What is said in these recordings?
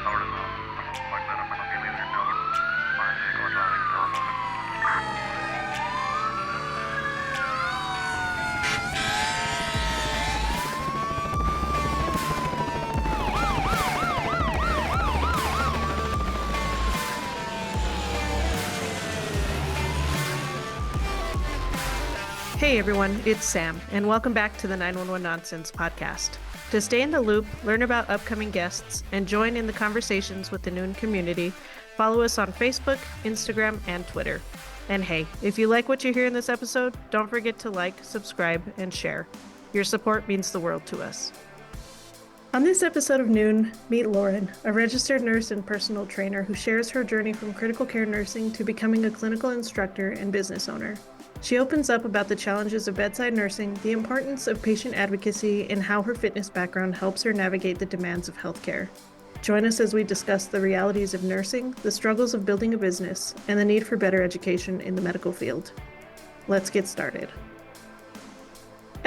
അവിടുന്ന് മണ്ണിറങ്ങണം പിന്നെ അവിടുന്ന് മാനസിക travelling. Hey everyone, it's Sam, and welcome back to the 911 Nonsense podcast. To stay in the loop, learn about upcoming guests, and join in the conversations with the Noon community, follow us on Facebook, Instagram, and Twitter. And hey, if you like what you hear in this episode, don't forget to like, subscribe, and share. Your support means the world to us. On this episode of Noon, meet Lauren, a registered nurse and personal trainer who shares her journey from critical care nursing to becoming a clinical instructor and business owner. She opens up about the challenges of bedside nursing, the importance of patient advocacy, and how her fitness background helps her navigate the demands of healthcare. Join us as we discuss the realities of nursing, the struggles of building a business, and the need for better education in the medical field. Let's get started.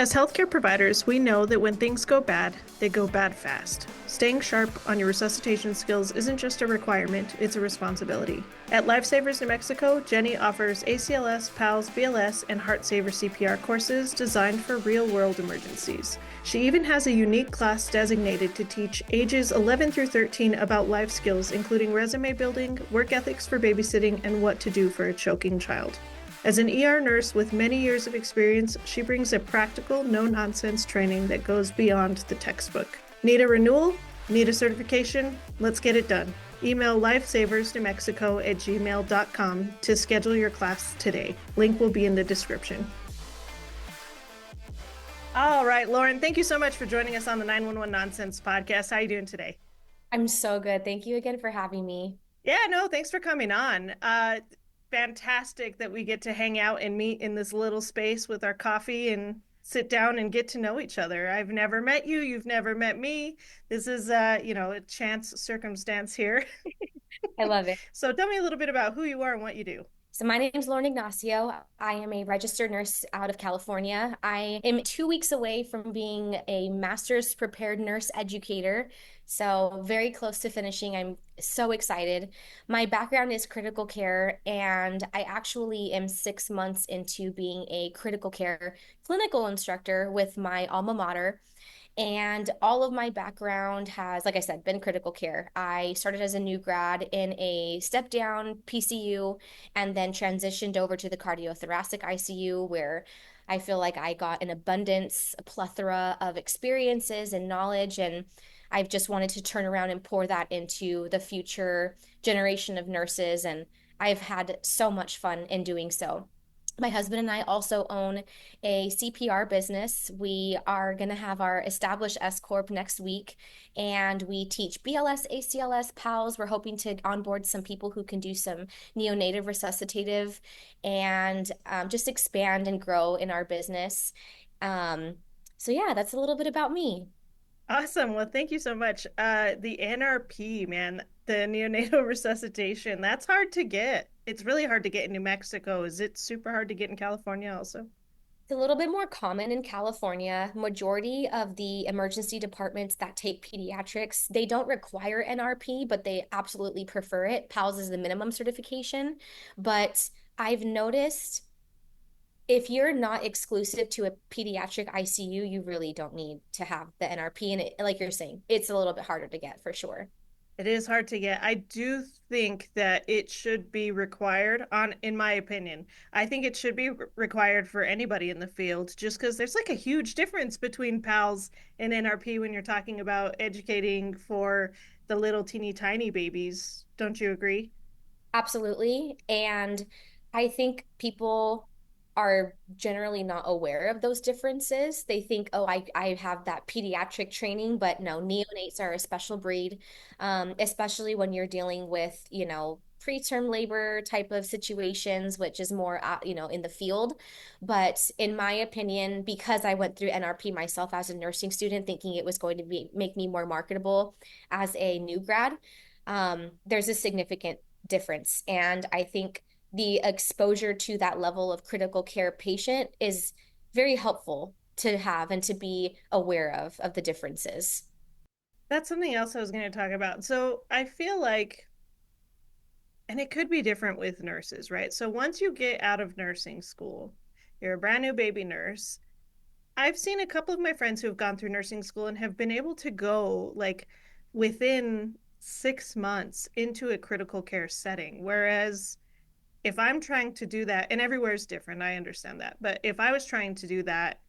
As healthcare providers, we know that when things go bad, they go bad fast. Staying sharp on your resuscitation skills isn't just a requirement, it's a responsibility. At Lifesavers New Mexico, Jennie offers ACLS, PALS, BLS, and Heartsaver CPR courses designed for real-world emergencies. She even has a unique class designated to teach ages 11 through 13 about life skills, including resume building, work ethics for babysitting, and what to do for a choking child. As an ER nurse with many years of experience, she brings a practical, no-nonsense training that goes beyond the textbook. Need a renewal? Need a certification? Let's get it done. Email lifesaversnewmexico@gmail.com to schedule your class today. Link will be in the description. All right, Lauren, thank you so much for joining us on the 911 Nonsense podcast. How are you doing today? I'm so good. Thank you again for having me. Yeah, no, thanks for coming on. Fantastic that we get to hang out and meet in this little space with our coffee and sit down and get to know each other. I've never met you. You've never met me. This is, a chance circumstance here. I love it. So tell me a little bit about who you are and what you do. So my name is Lauren Ignacio. I am a registered nurse out of California. I am 2 weeks away from being a master's prepared nurse educator. So very close to finishing. I'm so excited. My background is critical care, and I actually am 6 months into being a critical care clinical instructor with my alma mater. And all of my background has, like I said, been critical care. I started as a new grad in a step down PCU and then transitioned over to the cardiothoracic ICU, where I feel like I got an abundance, a plethora of experiences and knowledge. And I've just wanted to turn around and pour that into the future generation of nurses. And I've had so much fun in doing so. My husband and I also own a CPR business. We are going to have our established S Corp next week, and we teach BLS, ACLS, PALS. We're hoping to onboard some people who can do some neonatal resuscitative and just expand and grow in our business. So yeah, that's a little bit about me. Awesome. Well, thank you so much. The NRP, man, the neonatal resuscitation, that's hard to get. It's really hard to get in New Mexico. Is it super hard to get in California also? It's a little bit more common in California. Majority of the emergency departments that take pediatrics, they don't require NRP, but they absolutely prefer it. PALS is the minimum certification. But I've noticed if you're not exclusive to a pediatric ICU, you really don't need to have the NRP. And like you're saying, it's a little bit harder to get for sure. It is hard to get. I do think that it should be required in my opinion. I think it should be required for anybody in the field just because there's like a huge difference between PALS and NRP when you're talking about educating for the little teeny tiny babies. Don't you agree? Absolutely. And I think people are generally not aware of those differences. They think, oh, I have that pediatric training, but no, neonates are a special breed, especially when you're dealing with, preterm labor type of situations, which is more, in the field. But in my opinion, because I went through NRP myself as a nursing student, thinking it was going to make me more marketable as a new grad, there's a significant difference. And I think the exposure to that level of critical care patient is very helpful to have and to be aware of the differences. That's something else I was going to talk about. So I feel like, and it could be different with nurses, right? So once you get out of nursing school, you're a brand new baby nurse. I've seen a couple of my friends who have gone through nursing school and have been able to go like within 6 months into a critical care setting. Whereas if I'm trying to do that, and everywhere is different, I understand that. But if I was trying to do that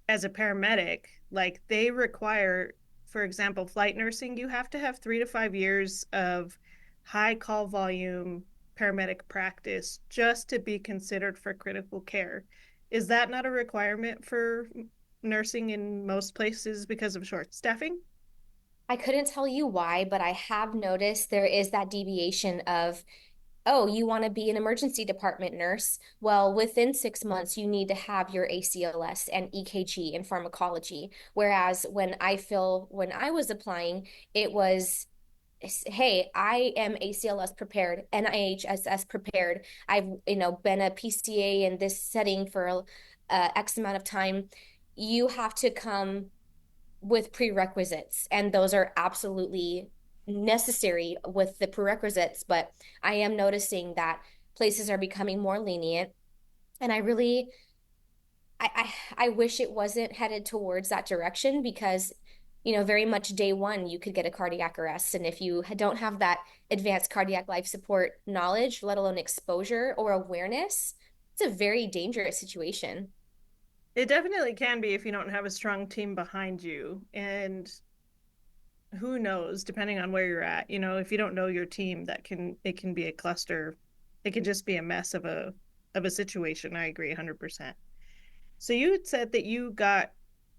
as a paramedic, like they require, for example, flight nursing, you have to have 3 to 5 years of high call volume paramedic practice just to be considered for critical care. Is that not a requirement for nursing in most places because of short staffing? I couldn't tell you why, but I have noticed there is that deviation of, oh, you want to be an emergency department nurse? Well, within 6 months, you need to have your ACLS and EKG and pharmacology. Whereas when I was applying, it was, hey, I am ACLS prepared, NIHSS prepared. I've, been a PCA in this setting for X amount of time. You have to come with prerequisites, and those are absolutely necessary with the prerequisites. But I am noticing that places are becoming more lenient, and I wish it wasn't headed towards that direction because, very much day one, you could get a cardiac arrest. And if you don't have that advanced cardiac life support knowledge, let alone exposure or awareness, it's a very dangerous situation. It definitely can be if you don't have a strong team behind you. And who knows, depending on where you're at, if you don't know your team, it can be a cluster. It can just be a mess of a situation. I agree 100%. So you had said that you got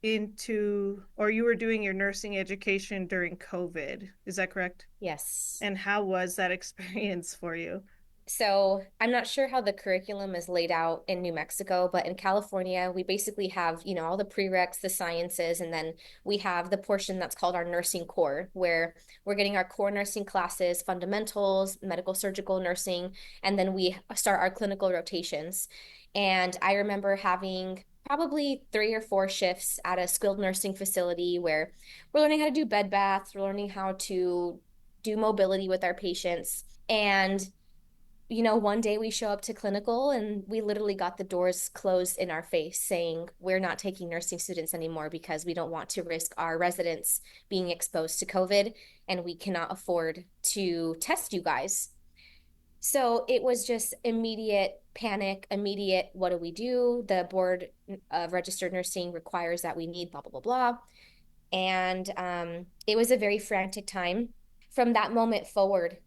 into or you were doing your nursing education during COVID. Is that correct? Yes. And how was that experience for you? So I'm not sure how the curriculum is laid out in New Mexico, but in California, we basically have, all the prereqs, the sciences, and then we have the portion that's called our nursing core, where we're getting our core nursing classes, fundamentals, medical surgical nursing, and then we start our clinical rotations. And I remember having probably 3 or 4 shifts at a skilled nursing facility where we're learning how to do bed baths, we're learning how to do mobility with our patients. And one day we show up to clinical and we literally got the doors closed in our face saying, we're not taking nursing students anymore because we don't want to risk our residents being exposed to COVID and we cannot afford to test you guys. So it was just immediate panic, immediate, what do we do? The board of registered nursing requires that we need blah, blah, blah, blah. And it was a very frantic time. From that moment forward,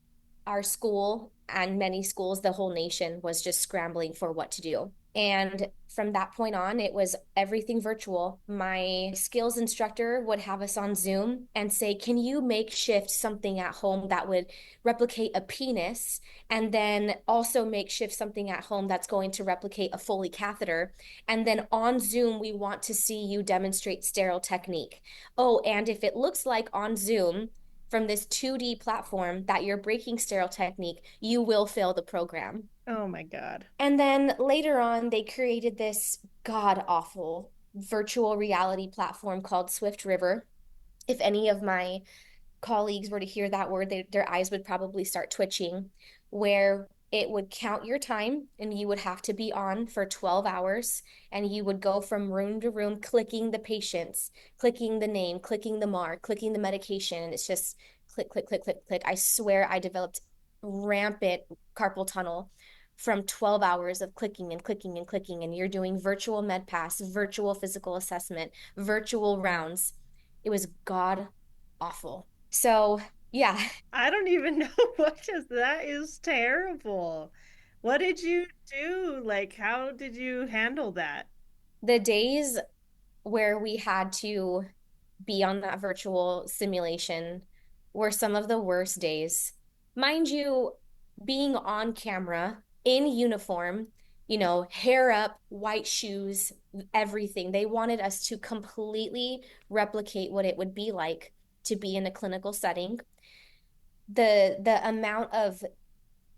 our school and many schools, the whole nation was just scrambling for what to do. And from that point on, it was everything virtual. My skills instructor would have us on Zoom and say, can you make shift something at home that would replicate a penis? And then also make shift something at home that's going to replicate a Foley catheter. And then on Zoom, we want to see you demonstrate sterile technique. Oh, and if it looks like on Zoom, from this 2D platform that you're breaking sterile technique, you will fail the program. Oh my God. And then later on, they created this god awful virtual reality platform called Swift River. If any of my colleagues were to hear that word, their eyes would probably start twitching, where it would count your time and you would have to be on for 12 hours and you would go from room to room clicking the patients, clicking the name, clicking the mark, clicking the medication. And it's just click, click, click, click, click. I swear I developed rampant carpal tunnel from 12 hours of clicking and clicking and clicking. And you're doing virtual med pass, virtual physical assessment, virtual rounds. It was god awful. So, yeah, I don't even know that is terrible. What did you do? Like, how did you handle that? the days where we had to be on that virtual simulation were some of the worst days. Mind you, being on camera in uniform, hair up, white shoes, everything. They wanted us to completely replicate what it would be like to be in a clinical setting. The amount of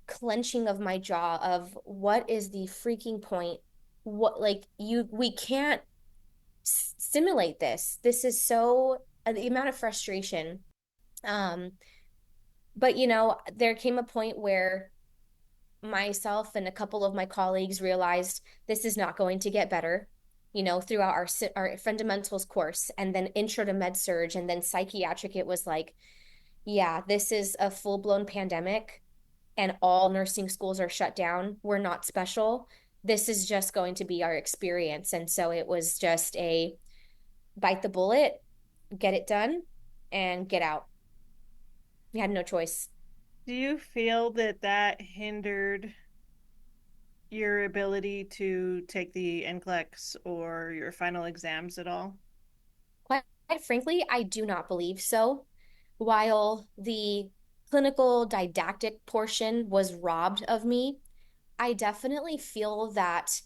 clenching of my jaw of what is the freaking point? What, like, we can't simulate this. This is so the amount of frustration. Um, but there came a point where myself and a couple of my colleagues realized this is not going to get better. Throughout our fundamentals course, and then intro to med surge, and then psychiatric, it was like, yeah, this is a full-blown pandemic and all nursing schools are shut down. We're not special. This is just going to be our experience. And so it was just a bite the bullet, get it done, and get out. We had no choice. Do you feel that that hindered your ability to take the NCLEX or your final exams at all? Quite frankly, I do not believe so. While the clinical didactic portion was robbed of me, I definitely feel that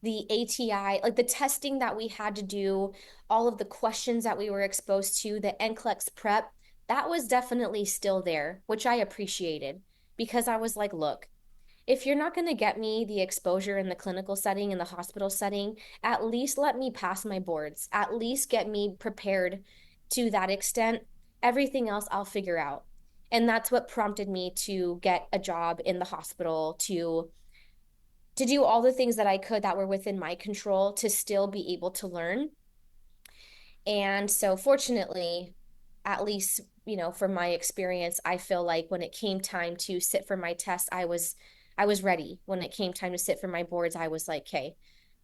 the ATI, like the testing that we had to do, all of the questions that we were exposed to, the NCLEX prep, that was definitely still there, which I appreciated because I was like, look, if you're not going to get me the exposure in the clinical setting, in the hospital setting, at least let me pass my boards. At least get me prepared to that extent. Everything else I'll figure out. And that's what prompted me to get a job in the hospital, to do all the things that I could that were within my control to still be able to learn. And so fortunately, at least, from my experience, I feel like when it came time to sit for my test, I was ready. When it came time to sit for my boards, I was like, okay,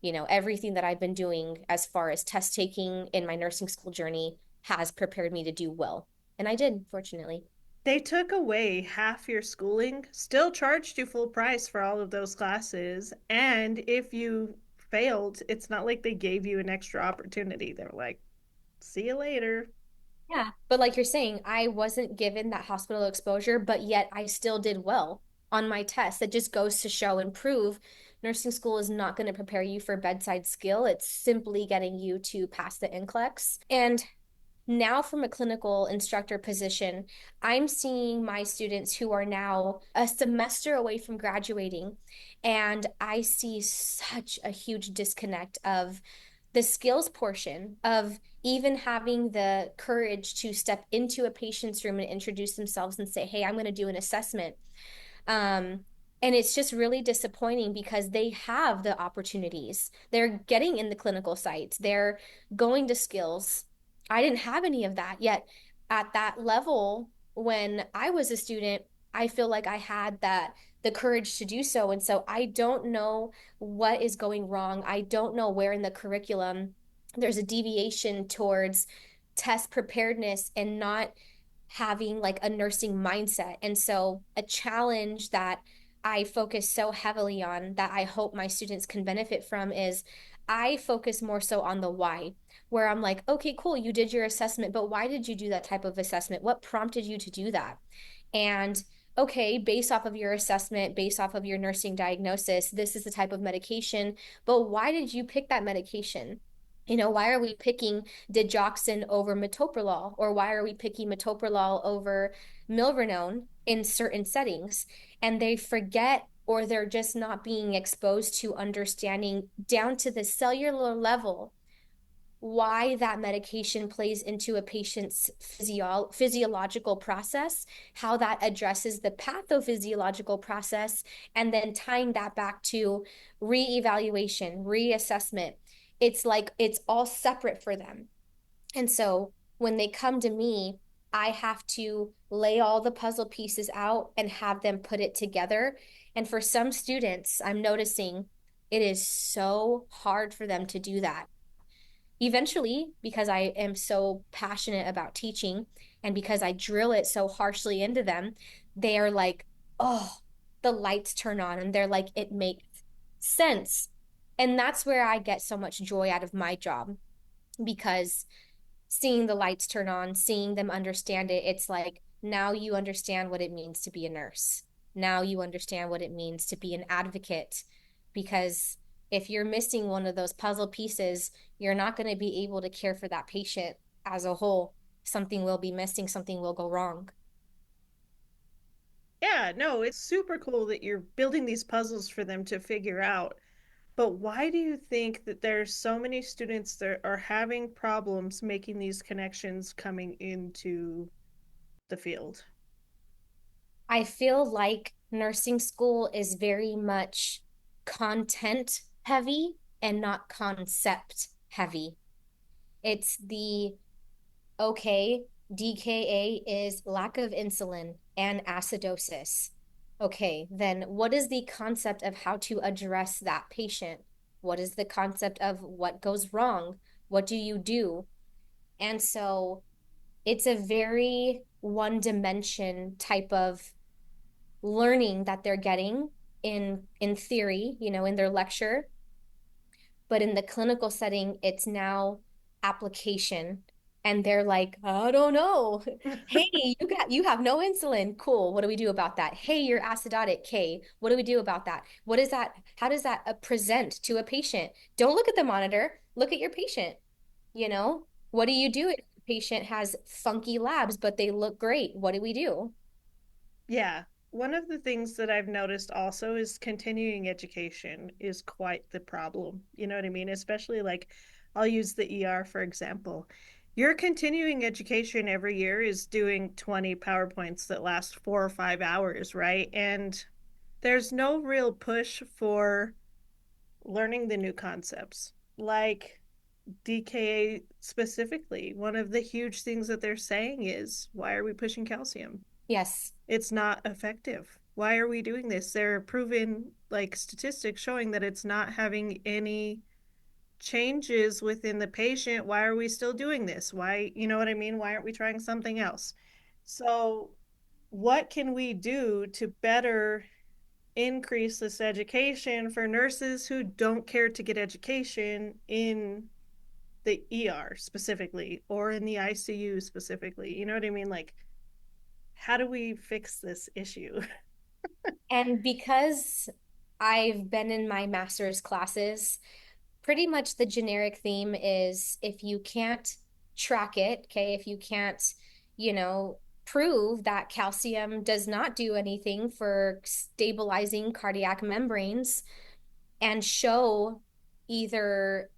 everything that I've been doing as far as test taking in my nursing school journey has prepared me to do well. And I did, fortunately. They took away half your schooling, still charged you full price for all of those classes. And if you failed, it's not like they gave you an extra opportunity. They're like, see you later. Yeah. But like you're saying, I wasn't given that hospital exposure, but yet I still did well on my test. That just goes to show and prove nursing school is not going to prepare you for bedside skill. It's simply getting you to pass the NCLEX. And now, from a clinical instructor position, I'm seeing my students who are now a semester away from graduating, and I see such a huge disconnect of the skills portion of even having the courage to step into a patient's room and introduce themselves and say, hey, I'm going to do an assessment. Um, and it's just really disappointing because they have the opportunities. They're getting in the clinical sites, they're going to skills. I didn't have any of that yet. At that level, when I was a student, I feel like I had the courage to do so. And so I don't know what is going wrong. I don't know where in the curriculum there's a deviation towards test preparedness and not having like a nursing mindset. And so, a challenge that I focus so heavily on that I hope my students can benefit from is I focus more so on the why, where I'm like, okay, cool, you did your assessment, but why did you do that type of assessment? What prompted you to do that? And okay, based off of your assessment, based off of your nursing diagnosis, this is the type of medication, but why did you pick that medication? Why are we picking digoxin over metoprolol, or why are we picking metoprolol over milrinone in certain settings? And they forget, or they're just not being exposed to understanding down to the cellular level why that medication plays into a patient's physiological process, how that addresses the pathophysiological process, and then tying that back to reevaluation, reassessment. It's like it's all separate for them. And so when they come to me, I have to lay all the puzzle pieces out and have them put it together. And for some students, I'm noticing it is so hard for them to do that. Eventually, because I am so passionate about teaching and because I drill it so harshly into them, they are like, oh, the lights turn on and they're like, it makes sense. And that's where I get so much joy out of my job because seeing the lights turn on, seeing them understand it, it's like now you understand what it means to be a nurse. Now you understand what it means to be an advocate. Because if you're missing one of those puzzle pieces, you're not going to be able to care for that patient as a whole. Something will be missing, something will go wrong. Yeah, no, it's super cool that you're building these puzzles for them to figure out. But why do you think that there's so many students that are having problems making these connections coming into the field? I feel like nursing school is very much content heavy and not concept heavy. It's the okay, DKA is lack of insulin and acidosis. Okay, then what is the concept of how to address that patient? What is the concept of what goes wrong? What do you do? And so it's a very one dimension type of learning that they're getting in theory, in their lecture, but in the clinical setting, it's now application. And they're like, I don't know. Hey, you have no insulin. Cool. What do we do about that? Hey, you're acidotic. Okay. What do we do about that? What is that? How does that present to a patient? Don't look at the monitor. Look at your patient. You know, what do you do if the patient has funky labs, but they look great? What do we do? Yeah. One of the things that I've noticed also is continuing education is quite the problem. You know what I mean? Especially like I'll use the ER for example. Your continuing education every year is doing 20 PowerPoints that last 4 or 5 hours, right? And there's no real push for learning the new concepts. Like DKA specifically, one of the huge things that they're saying is, why are we pushing calcium? Yes. It's not effective. Why are we doing this? There are proven like statistics showing that it's not having any changes within the patient. Why are we still doing this? Why, you know what I mean? Why aren't we trying something else? So, what can we do to better increase this education for nurses who don't care to get education in the ER specifically or in the ICU specifically? You know what I mean? Like, how do we fix this issue? And because I've been in my master's classes, pretty much the generic theme is if you can't track it, okay, if you can't, prove that calcium does not do anything for stabilizing cardiac membranes and show either,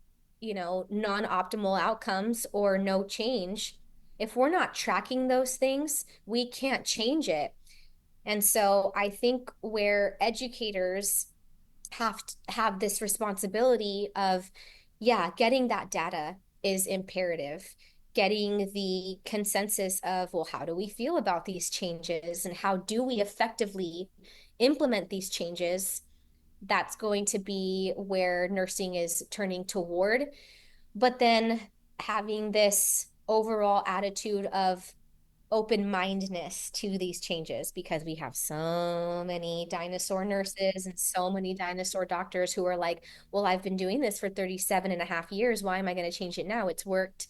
non-optimal outcomes or no change, if we're not tracking those things, we can't change it. And so I think where educators have to have this responsibility of, yeah, getting that data is imperative. Getting the consensus of, well, how do we feel about these changes and how do we effectively implement these changes? That's going to be where nursing is turning toward. But then having this overall attitude of open-mindedness to these changes because we have so many dinosaur nurses and so many dinosaur doctors who are like, well, I've been doing this for 37 and a half years. Why am I going to change it now? It's worked.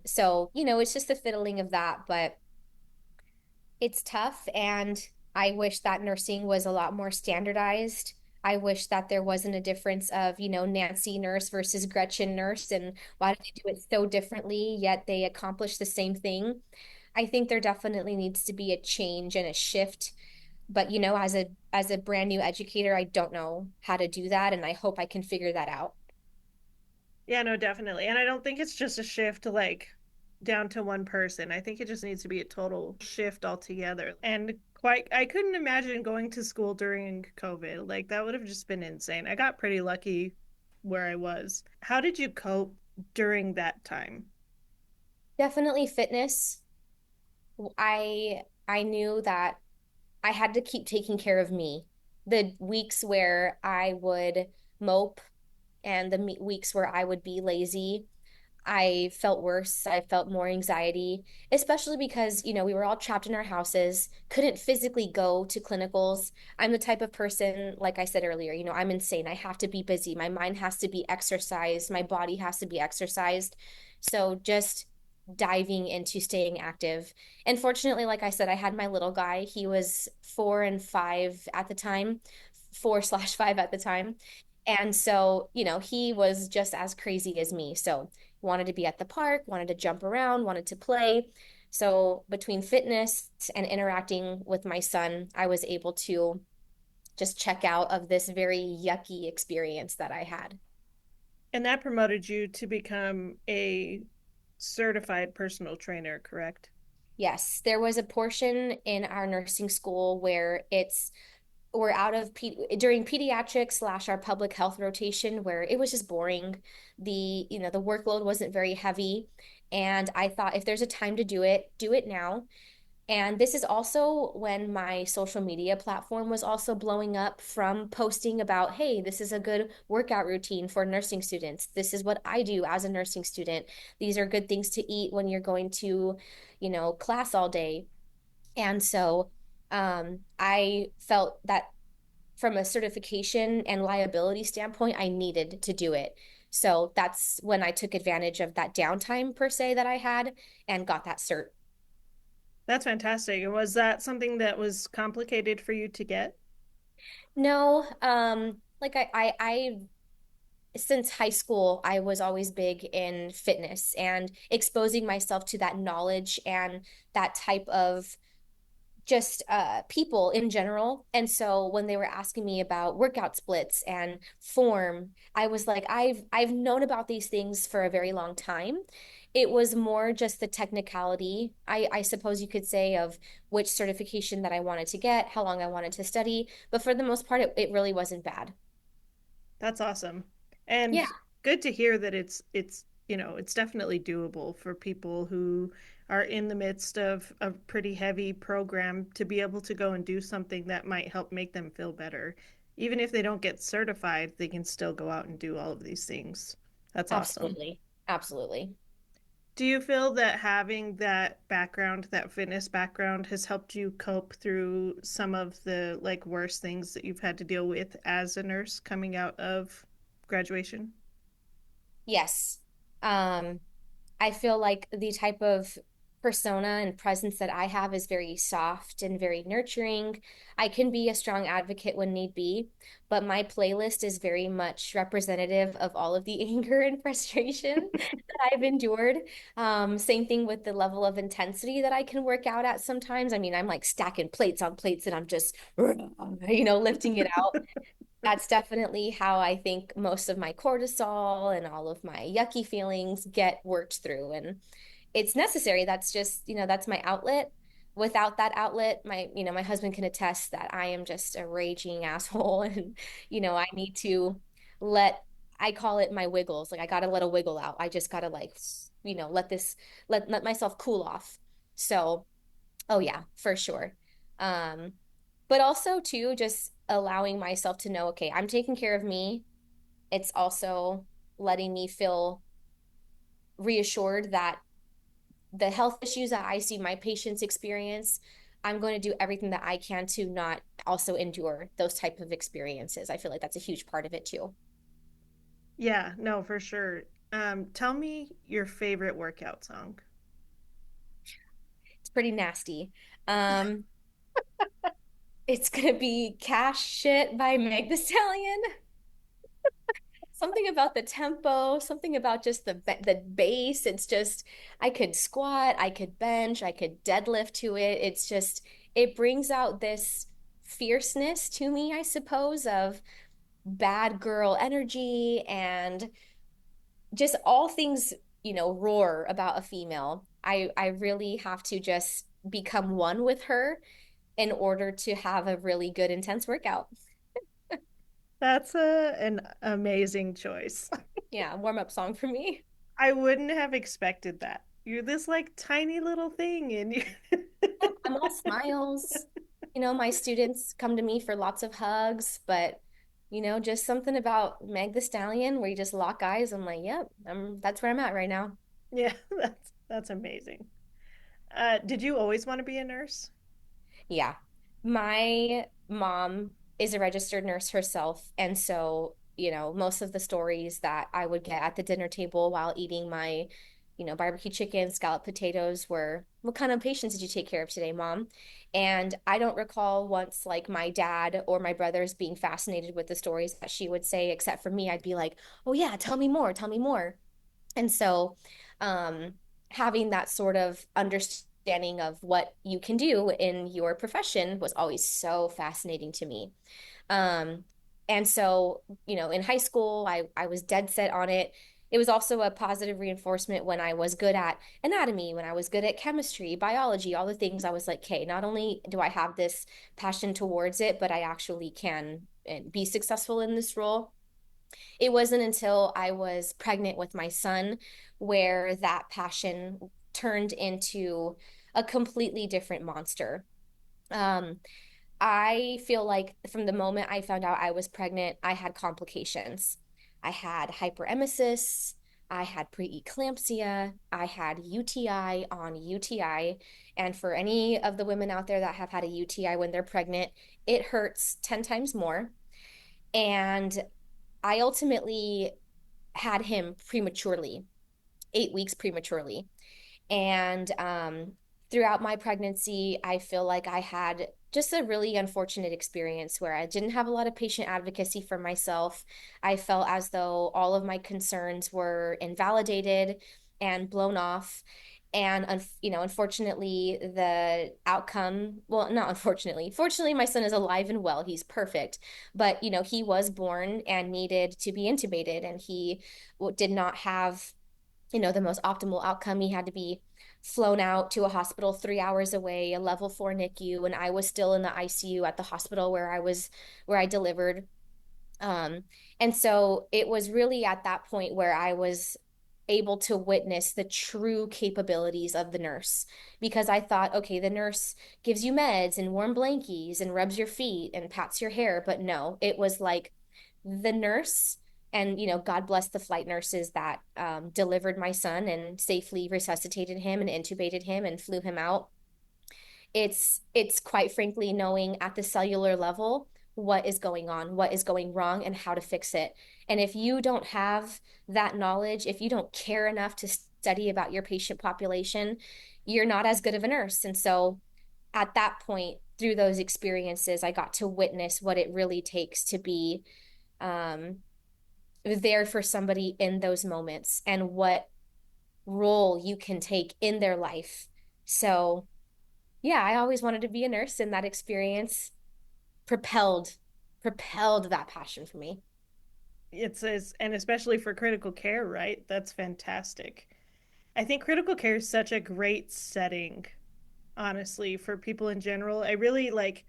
So, it's just the fiddling of that, but it's tough. And I wish that nursing was a lot more standardized. I wish that there wasn't a difference of, Nancy nurse versus Gretchen nurse and why do they do it so differently, yet they accomplish the same thing. I think there definitely needs to be a change and a shift. But as a brand new educator, I don't know how to do that, and I hope I can figure that out. Yeah, no, definitely. And I don't think it's just a shift like down to one person. I think it just needs to be a total shift altogether. And quite, I couldn't imagine going to school during COVID. Like, that would have just been insane. I got pretty lucky where I was. How did you cope during that time? Definitely fitness. I knew that I had to keep taking care of me. The weeks where I would mope and the weeks where I would be lazy, I felt worse. I felt more anxiety, especially because, we were all trapped in our houses, couldn't physically go to clinicals. I'm the type of person, like I said earlier, I'm insane. I have to be busy. My mind has to be exercised. My body has to be exercised. So just diving into staying active. And fortunately, like I said, I had my little guy. He was 4 and 5 at the time, 4/5 at the time. And so, he was just as crazy as me. So wanted to be at the park, wanted to jump around, wanted to play. So between fitness and interacting with my son, I was able to just check out of this very yucky experience that I had. And that promoted you to become a certified personal trainer, correct? Yes, there was a portion in our nursing school where we're out of during pediatrics slash our public health rotation where it was just boring. The workload wasn't very heavy. And I thought if there's a time to do it now. And this is also when my social media platform was also blowing up from posting about, hey, this is a good workout routine for nursing students. This is what I do as a nursing student. These are good things to eat when you're going to, class all day. And so I felt that from a certification and liability standpoint, I needed to do it. So that's when I took advantage of that downtime per se that I had and got that cert. That's fantastic. And was that something that was complicated for you to get? No, like since high school, I was always big in fitness and exposing myself to that knowledge and that type of just people in general. And so when they were asking me about workout splits and form, I was like, I've known about these things for a very long time. It was more just the technicality, I suppose you could say, of which certification that I wanted to get, how long I wanted to study. But for the most part, it really wasn't bad. That's awesome. Yeah. And good to hear that it's definitely doable for people who are in the midst of a pretty heavy program to be able to go and do something that might help make them feel better. Even if they don't get certified, they can still go out and do all of these things. That's awesome. Absolutely. Absolutely. Do you feel that having that background, that fitness background, has helped you cope through some of the like worst things that you've had to deal with as a nurse coming out of graduation? Yes. Um, I feel like the type of persona and presence that I have is very soft and very nurturing. I can be a strong advocate when need be, but my playlist is very much representative of all of the anger and frustration that I've endured. Same thing with the level of intensity that I can work out at sometimes. I mean, I'm like stacking plates on plates and I'm just, lifting it out. That's definitely how I think most of my cortisol and all of my yucky feelings get worked through. And it's necessary. That's just, that's my outlet. Without that outlet, my husband can attest that I am just a raging asshole. And, I need to let, I call it my wiggles. Like I got to let a wiggle out. I just got to like, let myself cool off. So, oh yeah, for sure. Um, but also too, just allowing myself to know, okay, I'm taking care of me. It's also letting me feel reassured that the health issues that I see my patients experience, I'm going to do everything that I can to not also endure those type of experiences. I feel like that's a huge part of it too. Yeah, no, for sure. Tell me your favorite workout song. It's pretty nasty. Um, it's gonna be Cash Shit by Meg the Stallion. Something about the tempo, something about just the bass. It's just I could squat, I could bench, I could deadlift to it. It's just it brings out this fierceness to me, I suppose, of bad girl energy and just all things, roar about a female. I really have to just become one with her in order to have a really good intense workout. That's an amazing choice. Yeah, warm up song for me. I wouldn't have expected that. You're this like tiny little thing and you Yep, I'm all smiles. My students come to me for lots of hugs, but just something about Meg the Stallion where you just lock eyes. I'm like, yep, that's where I'm at right now. Yeah, that's amazing. Did you always want to be a nurse? Yeah. My mom is a registered nurse herself. And so, most of the stories that I would get at the dinner table while eating my, barbecue chicken, scalloped potatoes were, what kind of patients did you take care of today, Mom? And I don't recall once like my dad or my brothers being fascinated with the stories that she would say, except for me, I'd be like, oh yeah, tell me more, tell me more. And so, um, having that sort of understanding understanding of what you can do in your profession was always so fascinating to me. Um, and so, in high school, I was dead set on it. It was also a positive reinforcement when I was good at anatomy, when I was good at chemistry, biology, all the things. I was like, okay, not only do I have this passion towards it, but I actually can be successful in this role. It wasn't until I was pregnant with my son where that passion turned into a completely different monster. Um, I feel like from the moment I found out I was pregnant, I had complications. I had hyperemesis, I had preeclampsia, I had UTI on UTI. And for any of the women out there that have had a UTI when they're pregnant, it hurts 10 times more. And I ultimately had him prematurely, 8 weeks prematurely. And throughout my pregnancy, I feel like I had just a really unfortunate experience where I didn't have a lot of patient advocacy for myself. I felt as though all of my concerns were invalidated and blown off. And unfortunately, the outcome, well, not unfortunately, fortunately, my son is alive and well. He's perfect. But, he was born and needed to be intubated, and he did not have the most optimal outcome. He had to be flown out to a hospital 3 hours away, a level 4 NICU, and I was still in the ICU at the hospital where I delivered. Um, and so it was really at that point where I was able to witness the true capabilities of the nurse, because I thought, okay, the nurse gives you meds and warm blankies and rubs your feet and pats your hair. But no, it was like the nurse, and God bless the flight nurses that delivered my son and safely resuscitated him and intubated him and flew him out. It's quite frankly knowing at the cellular level what is going on, what is going wrong, and how to fix it. And if you don't have that knowledge, if you don't care enough to study about your patient population, you're not as good of a nurse. And so at that point, through those experiences, I got to witness what it really takes to be um, there for somebody in those moments and what role you can take in their life. So, yeah, I always wanted to be a nurse, and that experience propelled propelled that passion for me. And especially for critical care, right? That's fantastic. I think critical care is such a great setting, honestly, for people in general. I really like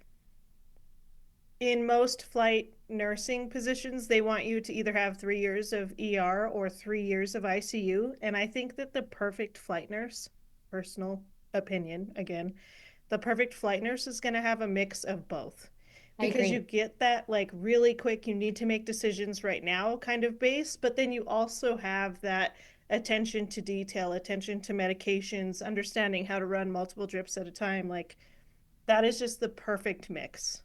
in most flight nursing positions, they want you to either have 3 years of ER or 3 years of ICU. And I think that the perfect flight nurse, personal opinion again, the perfect flight nurse is going to have a mix of both I because you agree. get that like really quick, you need to make decisions right now kind of base, but then you also have that attention to detail, attention to medications, understanding how to run multiple drips at a time. Like that is just the perfect mix.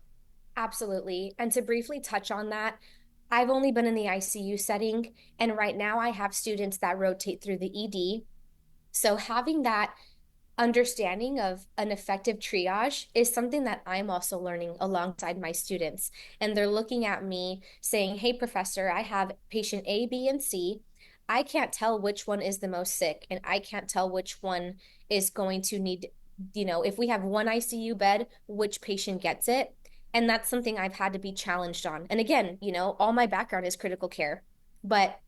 Absolutely. And to briefly touch on that, I've only been in the ICU setting, and right now I have students that rotate through the ED. So having that understanding of an effective triage is something that I'm also learning alongside my students. And they're looking at me saying, hey, professor, I have patient A, B, and C. I can't tell which one is the most sick, and I can't tell which one is going to need, if we have one ICU bed, which patient gets it. And that's something I've had to be challenged on. And again, all my background is critical care, but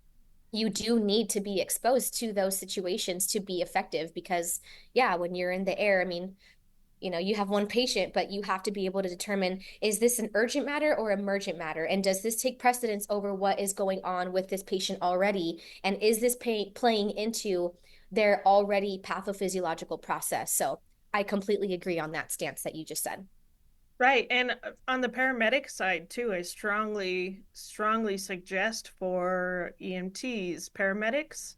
you do need to be exposed to those situations to be effective because, yeah, when you're in the air, I mean, you have one patient, but you have to be able to determine, is this an urgent matter or emergent matter? And does this take precedence over what is going on with this patient already? And is this playing into their already pathophysiological process? So I completely agree on that stance that you just said. Right. And on the paramedic side too, I strongly suggest for EMTs, paramedics,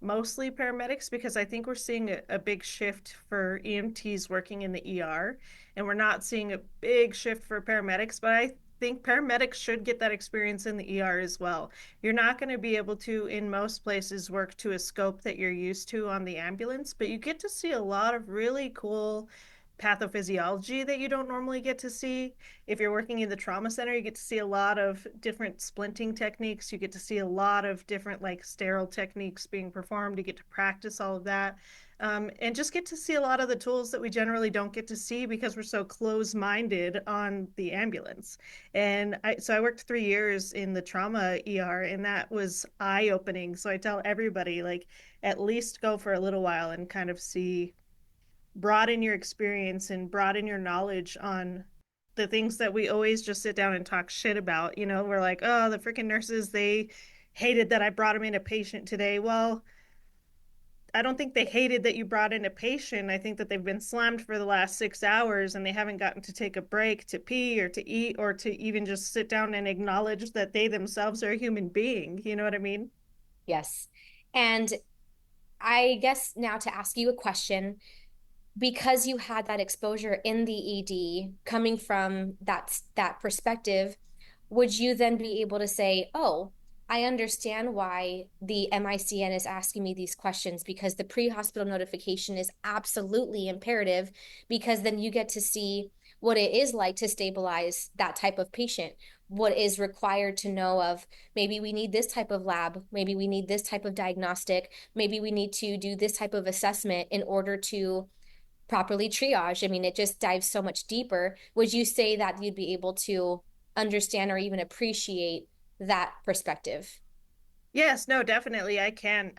mostly paramedics, because I think we're seeing a big shift for EMTs working in the ER, and we're not seeing a big shift for paramedics, but I think paramedics should get that experience in the ER as well. You're not going to be able to, in most places, work to a scope that you're used to on the ambulance, but you get to see a lot of really cool pathophysiology that you don't normally get to see. If you're working in the trauma center, you get to see a lot of different splinting techniques. You get to see a lot of different like sterile techniques being performed. You get to practice all of that. and just get to see a lot of the tools that we generally don't get to see because we're so close-minded on the ambulance. And I worked 3 years in the trauma ER, and that was eye-opening. So I tell everybody, like, at least go for a little while and kind of see, broaden your experience and broaden your knowledge on the things that we always just sit down and talk shit about. We're like, oh, the freaking nurses, they hated that I brought them in a patient today. Well, I don't think they hated that you brought in a patient. I think that they've been slammed for the last 6 hours and they haven't gotten to take a break to pee or to eat or to even just sit down and acknowledge that they themselves are a human being. You know what I mean? Yes. And I guess now to ask you a question, because you had that exposure in the ED coming from that perspective, would you then be able to say, oh, I understand why the MICN is asking me these questions because the pre-hospital notification is absolutely imperative because then you get to see what it is like to stabilize that type of patient, what is required to know of maybe we need this type of lab, maybe we need this type of diagnostic, maybe we need to do this type of assessment in order to properly triage. I mean, it just dives so much deeper. Would you say that you'd be able to understand or even appreciate that perspective? Yes, no, definitely. I can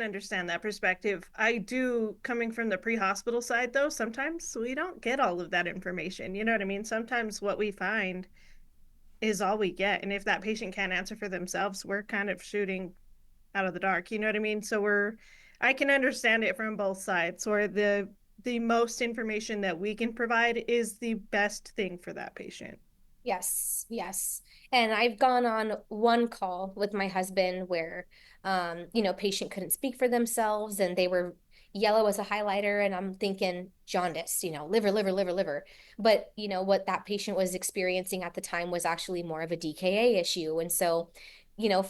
understand that perspective. I do, coming from the pre-hospital side though, sometimes we don't get all of that information. You know what I mean? Sometimes what we find is all we get. And if that patient can't answer for themselves, we're kind of shooting out of the dark. You know what I mean? I can understand it from both sides, where the most information that we can provide is the best thing for that patient. Yes, yes. And I've gone on one call with my husband where, patient couldn't speak for themselves and they were yellow as a highlighter. And I'm thinking jaundice, liver, liver, liver, liver. But, what that patient was experiencing at the time was actually more of a DKA issue. And so,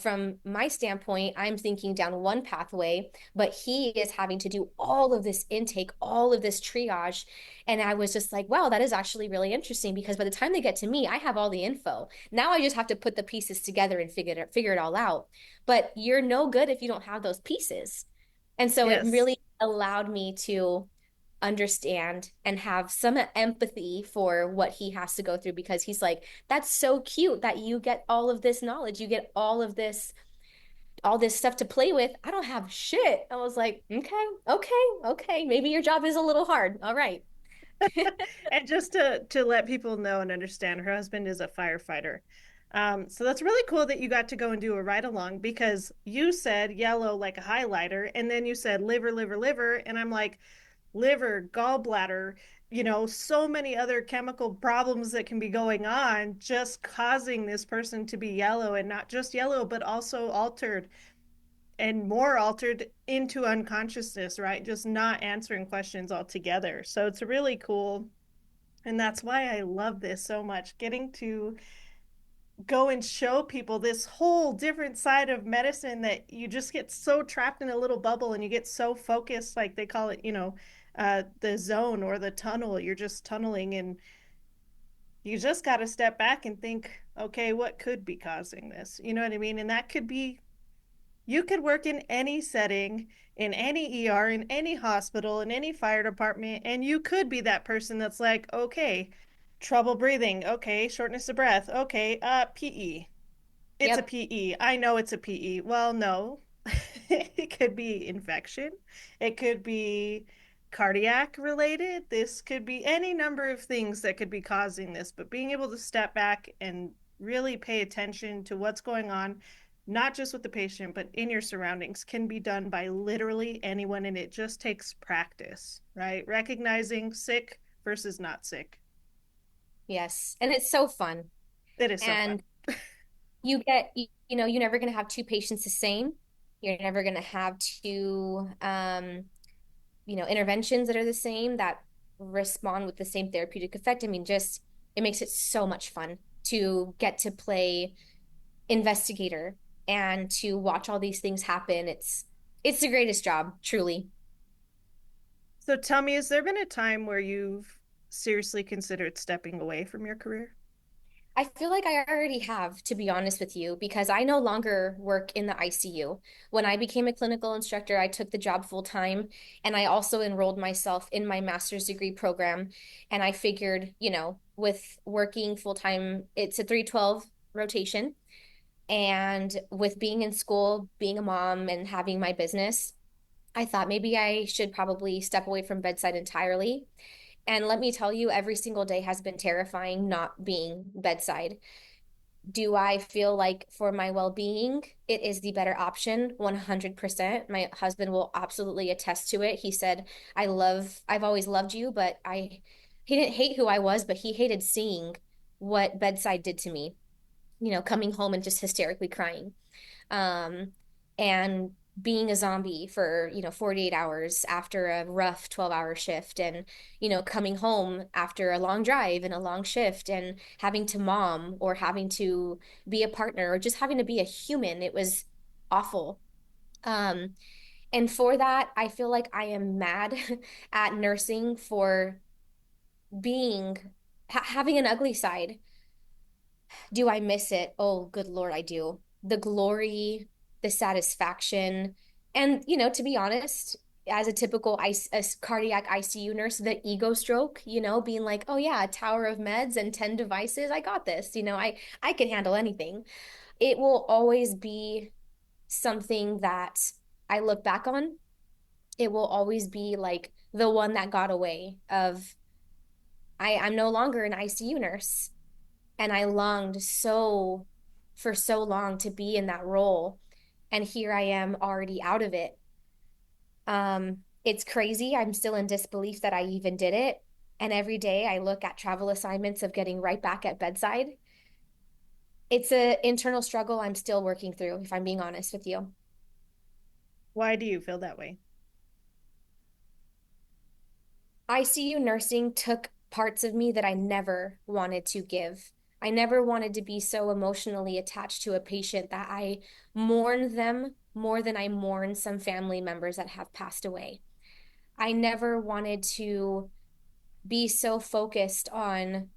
from my standpoint, I'm thinking down one pathway, but he is having to do all of this intake, all of this triage. And I was just like, wow, that is actually really interesting because by the time they get to me, I have all the info. Now I just have to put the pieces together and figure it all out. But you're no good if you don't have those pieces. And so it Yes. really allowed me to understand and have some empathy for what he has to go through because he's like, that's so cute that you get all of this knowledge, you get all this stuff to play with. I don't have shit. I was like, okay, okay, okay. Maybe your job is a little hard. All right. And just to let people know and understand, her husband is a firefighter. So that's really cool that you got to go and do a ride along because you said yellow like a highlighter, and then you said liver, liver, liver, and I'm like, liver, gallbladder, so many other chemical problems that can be going on, just causing this person to be yellow, and not just yellow, but also altered and more altered into unconsciousness, right? Just not answering questions altogether. So it's really cool. And that's why I love this so much, getting to go and show people this whole different side of medicine that you just get so trapped in a little bubble and you get so focused, like they call it, the zone or the tunnel. You're just tunneling and you just got to step back and think, okay, what could be causing this? You know what I mean? And that could be, you could work in any setting, in any ER, in any hospital, in any fire department, and you could be that person that's like, okay, trouble breathing, okay, shortness of breath, okay, PE. It's a Yep. PE. I know it's a PE. Well, no. It could be infection. It could be cardiac related. This could be any number of things that could be causing this, but being able to step back and really pay attention to what's going on, not just with the patient, but in your surroundings, can be done by literally anyone. And it just takes practice, right? Recognizing sick versus not sick. Yes. And it's so fun. It is so fun. And you're never going to have two patients the same. You're never going to have two, interventions that are the same that respond with the same therapeutic effect. I mean, just it makes it so much fun to get to play investigator and to watch all these things happen. It's the greatest job, truly. So tell me, has there been a time where you've seriously considered stepping away from your career? I feel like I already have, to be honest with you, because I no longer work in the ICU. When I became a clinical instructor, I took the job full time, and I also enrolled myself in my master's degree program. And I figured, with working full time, it's a 312 rotation. And with being in school, being a mom, and having my business, I thought maybe I should probably step away from bedside entirely. And let me tell you, every single day has been terrifying not being bedside. Do I feel like for my well-being, it is the better option? 100%. My husband will absolutely attest to it. He said, I've always loved you, but he didn't hate who I was, but he hated seeing what bedside did to me, coming home and just hysterically crying. um, and being a zombie for 48 hours after a rough 12-hour shift, and coming home after a long drive and a long shift, and having to mom or having to be a partner or just having to be a human. It was awful. um, and for that, I feel like I am mad at nursing for being having an ugly side. Do I miss it? Oh, good Lord, I do. The glory, the satisfaction. And, to be honest, as a typical cardiac ICU nurse, the ego stroke, being like, oh yeah, a tower of meds and 10 devices, I got this. I can handle anything. It will always be something that I look back on. It will always be like the one that got away of I'm no longer an ICU nurse. And I longed for so long to be in that role. And here I am already out of it. It's crazy. I'm still in disbelief that I even did it. And every day I look at travel assignments of getting right back at bedside. It's an internal struggle I'm still working through, if I'm being honest with you. Why do you feel that way? ICU nursing took parts of me that I never wanted to give. I never wanted to be so emotionally attached to a patient that I mourn them more than I mourn some family members that have passed away. I never wanted to be so focused on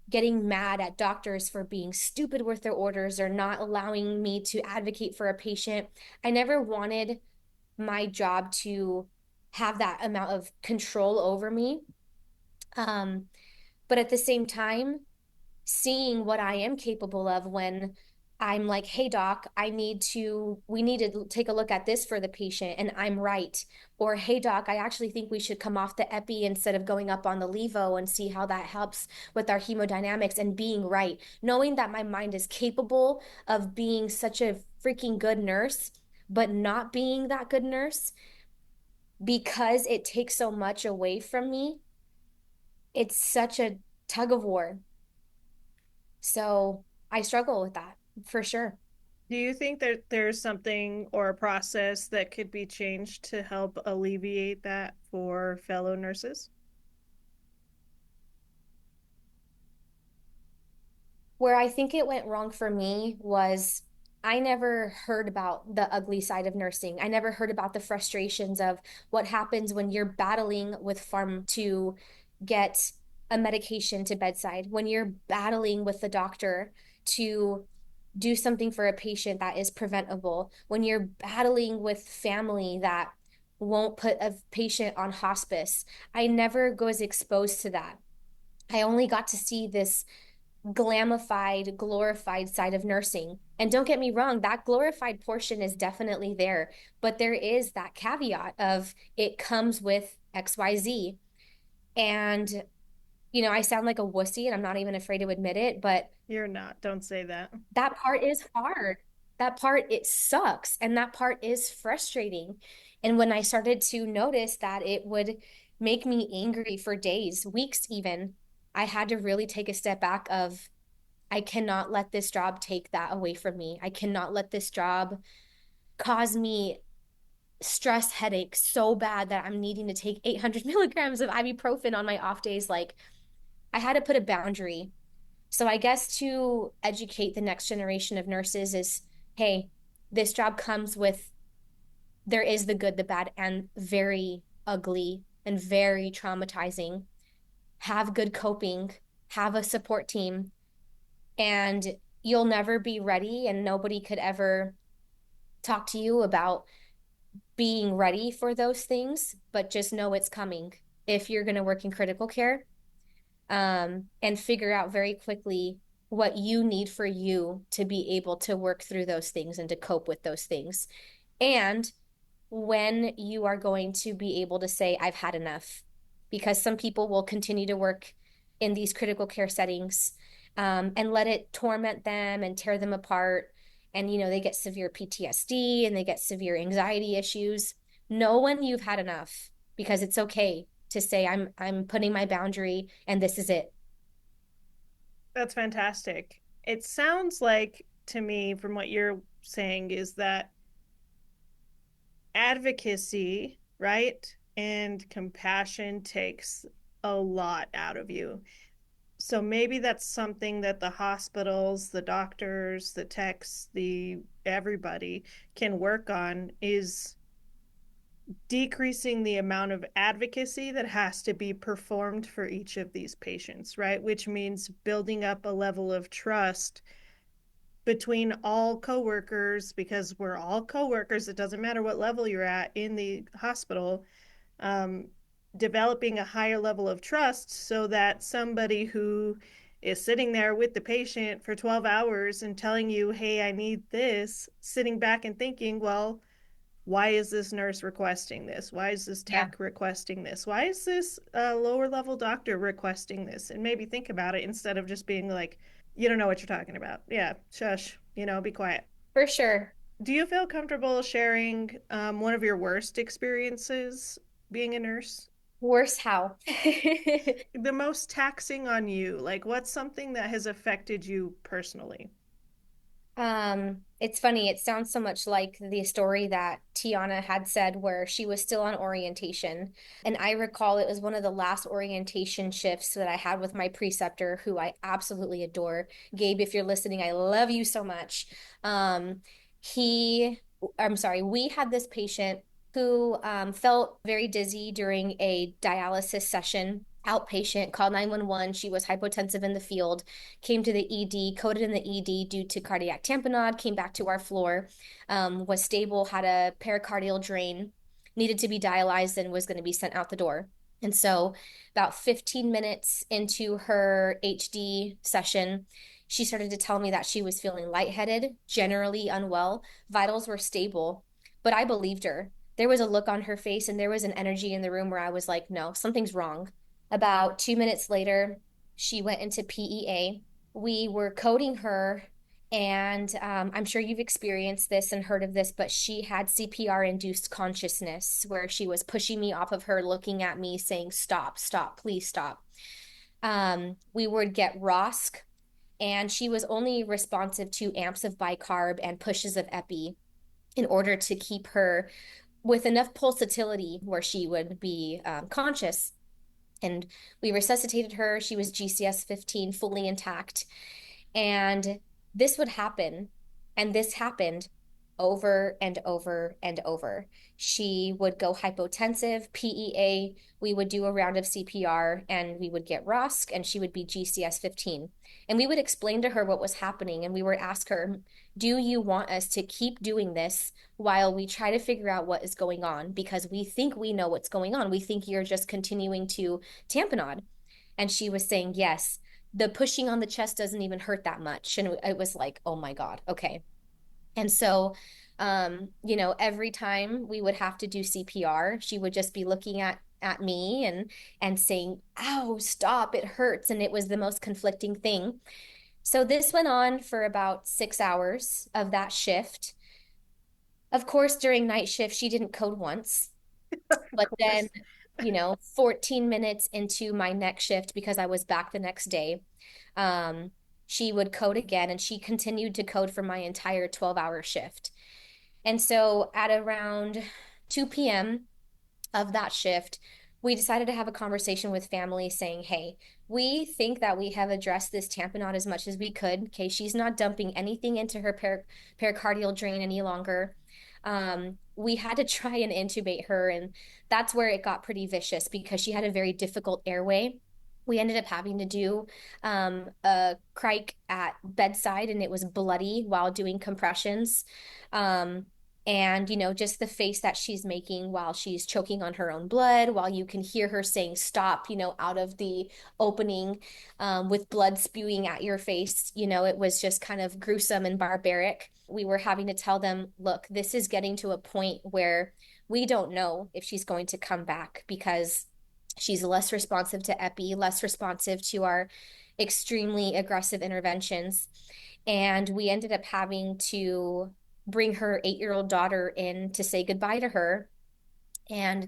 getting mad at doctors for being stupid with their orders or not allowing me to advocate for a patient. I never wanted my job to have that amount of control over me. Um, but at the same time, seeing what I am capable of when I'm like, hey, doc, we need to take a look at this for the patient, and I'm right. Or, hey, doc, I actually think we should come off the epi instead of going up on the levo and see how that helps with our hemodynamics, and being right. Knowing that my mind is capable of being such a freaking good nurse, but not being that good nurse because it takes so much away from me. It's such a tug of war. So I struggle with that for sure. Do you think that there's something or a process that could be changed to help alleviate that for fellow nurses? Where I think it went wrong for me was I never heard about the ugly side of nursing. I never heard about the frustrations of what happens when you're battling with pharm to get a medication to bedside, when you're battling with the doctor to do something for a patient that is preventable, when you're battling with family that won't put a patient on hospice. I never was exposed to that. I only got to see this glamified, glorified side of nursing. And don't get me wrong, that glorified portion is definitely there, but there is that caveat of it comes with XYZ. And, I sound like a wussy and I'm not even afraid to admit it, but You're not. Don't say that. that part is hard. That part, it sucks. And that part is frustrating. And when I started to notice that it would make me angry for days, weeks even, I had to really take a step back of I cannot let this job take that away from me. I cannot let this job cause me stress headaches so bad that I'm needing to take 800 milligrams of ibuprofen on my off days. Like, I had to put a boundary. So I guess to educate the next generation of nurses is, hey, this job comes with, there is the good, the bad, and very ugly and very traumatizing. Have good coping, have a support team, and you'll never be ready, and nobody could ever talk to you about being ready for those things, but just know it's coming if you're going to work in critical care, and figure out very quickly what you need for you to be able to work through those things and to cope with those things. And when you are going to be able to say, I've had enough, because some people will continue to work in these critical care settings, and let it torment them and tear them apart. And, they get severe PTSD and they get severe anxiety issues. Know when you've had enough, because it's okay to say, I'm putting my boundary and this is it. That's fantastic. It sounds like to me, from what you're saying, is that advocacy, right, and compassion takes a lot out of you. So maybe that's something that the hospitals, the doctors, the techs, the everybody can work on, is decreasing the amount of advocacy that has to be performed for each of these patients, right? Which means building up a level of trust between all coworkers, because we're all coworkers. It doesn't matter what level you're at in the hospital. Um, Developing a higher level of trust so that somebody who is sitting there with the patient for 12 hours and telling you, hey, I need this, sitting back and thinking, well, why is this nurse requesting this? Why is this Yeah, tech requesting this? Why is this lower level doctor requesting this? And maybe think about it instead of just being like, you don't know what you're talking about. Yeah, shush, be quiet. for sure. Do you feel comfortable sharing one of your worst experiences being a nurse? Worse how? The most taxing on you? Like, what's something that has affected you personally? It's funny. It sounds so much like the story that Tiana had said where she was still on orientation. And I recall it was one of the last orientation shifts that I had with my preceptor, who I absolutely adore. Gabe, if you're listening, I love you so much. Um, he, I'm sorry, we had this patient who felt very dizzy during a dialysis session, outpatient, called 911. She was hypotensive in the field, came to the ED, coded in the ED due to cardiac tamponade, came back to our floor, was stable, had a pericardial drain, needed to be dialyzed, and was going to be sent out the door. And so, about 15 minutes into her HD session, she started to tell me that she was feeling lightheaded, generally unwell. Vitals were stable, but I believed her. There was a look on her face and there was an energy in the room where I was like, no, something's wrong. About 2 minutes later, she went into PEA. We were coding her, and I'm sure you've experienced this and heard of this, but she had CPR induced consciousness where she was pushing me off of her, looking at me, saying, stop, stop, please stop. We would get ROSC, and she was only responsive to amps of bicarb and pushes of epi in order to keep her with enough pulsatility where she would be conscious. And we resuscitated her. She was GCS 15, fully intact. And this would happen. And this happened over and over and over. She would go hypotensive, PEA. We would do a round of CPR and we would get ROSC and she would be GCS 15. And we would explain to her what was happening. And we would ask her, do you want us to keep doing this while we try to figure out what is going on? Because we think we know what's going on. We think you're just continuing to tamponade. And she was saying, yes, the pushing on the chest doesn't even hurt that much. And it was like, oh my God, okay. And so, every time we would have to do CPR, she would just be looking at me and saying, ow, stop, it hurts. And it was the most conflicting thing. So this went on for about 6 hours of that shift. Of course, during night shift, she didn't code once. Of But then, course. 14 minutes into my next shift, because I was back the next day, um, she would code again and she continued to code for my entire 12-hour shift. And so at around 2 p.m. of that shift, we decided to have a conversation with family saying, hey, we think that we have addressed this tamponade as much as we could. Okay, she's not dumping anything into her pericardial drain any longer. We had to try and intubate her, and that's where it got pretty vicious because she had a very difficult airway We ended up having to do a crike at bedside, and it was bloody while doing compressions. Um, and, just the face that she's making while she's choking on her own blood, while you can hear her saying stop, out of the opening, with blood spewing at your face. It was just kind of gruesome and barbaric. We were having to tell them, look, this is getting to a point where we don't know if she's going to come back, because she's less responsive to epi, less responsive to our extremely aggressive interventions. And we ended up having to bring her 8-year-old daughter in to say goodbye to her. And,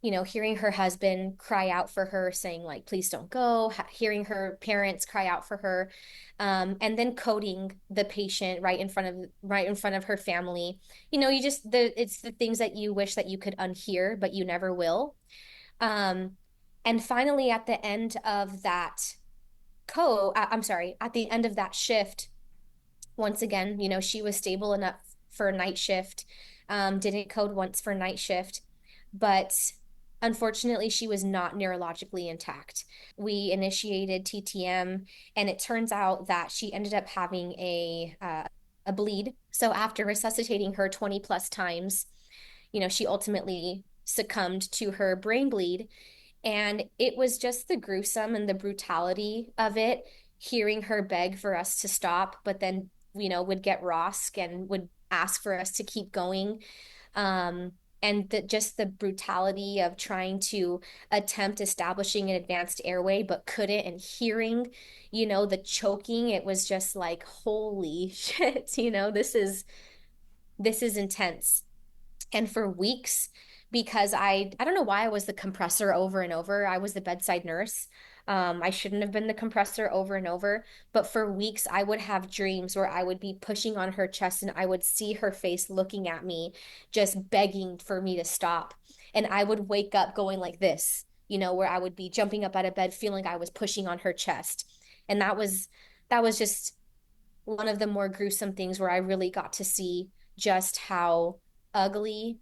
hearing her husband cry out for her, saying, like, please don't go, hearing her parents cry out for her, and then coding the patient right in front of her family. It's the things that you wish that you could unhear, but you never will. Um, and finally, at the end of that I'm sorry, at the end of that shift, once again, she was stable enough for a night shift, didn't code once for night shift, but unfortunately, she was not neurologically intact. We initiated TTM, and it turns out that she ended up having a bleed. So after resuscitating her 20 plus times, she ultimately succumbed to her brain bleed. And it was just the gruesome and the brutality of it, hearing her beg for us to stop, but then, would get Rosk and would ask for us to keep going. Um, and just the brutality of trying to attempt establishing an advanced airway, but couldn't, and hearing, the choking, it was just like, holy shit, this is intense. And for weeks, because I don't know why I was the compressor over and over. I was the bedside nurse. I shouldn't have been the compressor over and over, but for weeks I would have dreams where I would be pushing on her chest, and I would see her face looking at me, just begging for me to stop. And I would wake up going like this, where I would be jumping up out of bed feeling I was pushing on her chest. And that was just one of the more gruesome things, where I really got to see just how ugly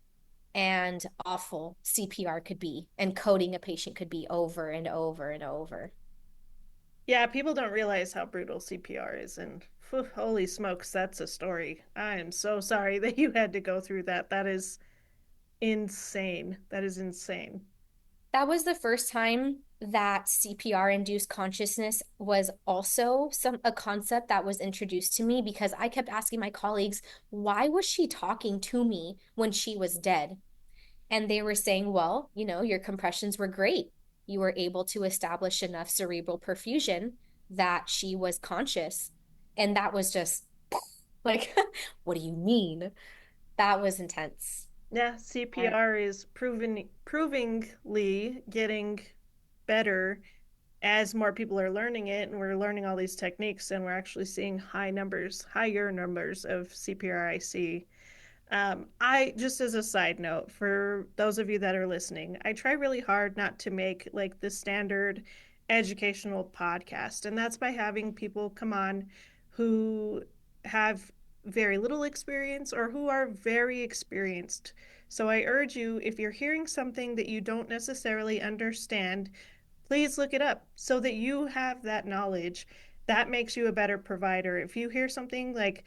and awful CPR could be, and coding a patient could be, over and over and over. Yeah, people don't realize how brutal CPR is, and phew, holy smokes, that's a story. I am so sorry that you had to go through that. That is insane. That is insane. That was the first time that CPR induced consciousness was also a concept that was introduced to me, because I kept asking my colleagues, why was she talking to me when she was dead? And they were saying, well, your compressions were great. You were able to establish enough cerebral perfusion that she was conscious. And that was just like, what do you mean? That was intense. Yeah, And CPR is provingly getting better as more people are learning it, and we're learning all these techniques, and we're actually seeing higher numbers of CPRIC. I just, as a side note, for those of you that are listening, I try really hard not to make like the standard educational podcast, and that's by having people come on who have very little experience or who are very experienced. So I urge you, if you're hearing something that you don't necessarily understand, please look it up so that you have that knowledge. That makes you a better provider. If you hear something like